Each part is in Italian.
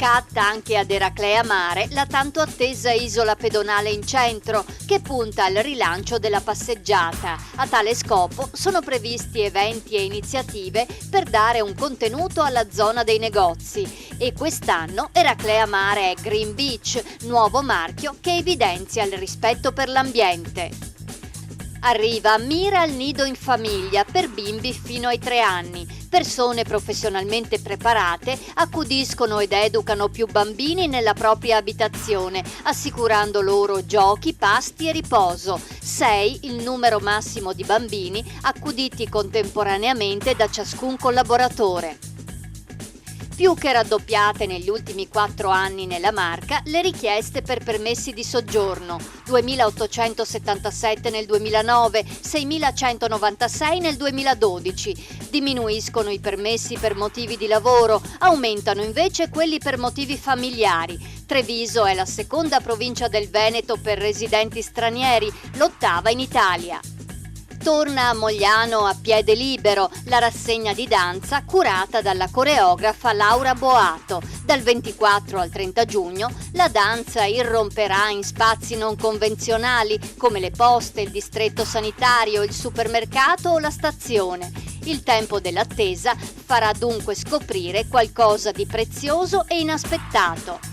Scatta anche ad Eraclea Mare la tanto attesa isola pedonale in centro, che punta al rilancio della passeggiata. A tale scopo sono previsti eventi e iniziative per dare un contenuto alla zona dei negozi e quest'anno Eraclea Mare è Green Beach, nuovo marchio che evidenzia il rispetto per l'ambiente. Arriva Mira al nido in famiglia per bimbi fino ai 3 anni. Persone professionalmente preparate accudiscono ed educano più bambini nella propria abitazione, assicurando loro giochi, pasti e riposo. 6 il numero massimo di bambini accuditi contemporaneamente da ciascun collaboratore. Più che raddoppiate negli ultimi 4 anni nella Marca le richieste per permessi di soggiorno, 2.877 nel 2009, 6.196 nel 2012. Diminuiscono i permessi per motivi di lavoro, aumentano invece quelli per motivi familiari. Treviso è la seconda provincia del Veneto per residenti stranieri, l'8ª in Italia. Torna a Mogliano a piede libero la rassegna di danza curata dalla coreografa Laura Boato. Dal 24 al 30 giugno la danza irromperà in spazi non convenzionali come le poste, il distretto sanitario, il supermercato o la stazione. Il tempo dell'attesa farà dunque scoprire qualcosa di prezioso e inaspettato.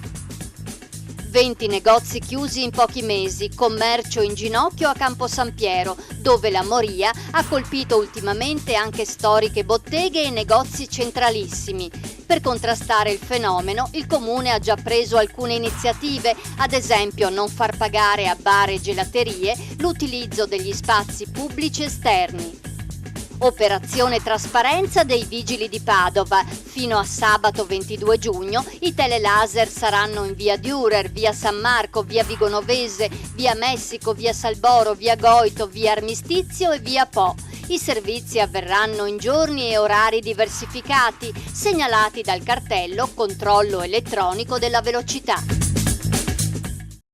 20 negozi chiusi in pochi mesi, commercio in ginocchio a Campo San Piero, dove la moria ha colpito ultimamente anche storiche botteghe e negozi centralissimi. Per contrastare il fenomeno, il Comune ha già preso alcune iniziative, ad esempio non far pagare a bar e gelaterie l'utilizzo degli spazi pubblici esterni. Operazione trasparenza dei Vigili di Padova. Fino a sabato 22 giugno i telelaser saranno in via Dürer, via San Marco, via Vigonovese, via Messico, via Salboro, via Goito, via Armistizio e via Po. I servizi avverranno in giorni e orari diversificati, segnalati dal cartello Controllo elettronico della velocità.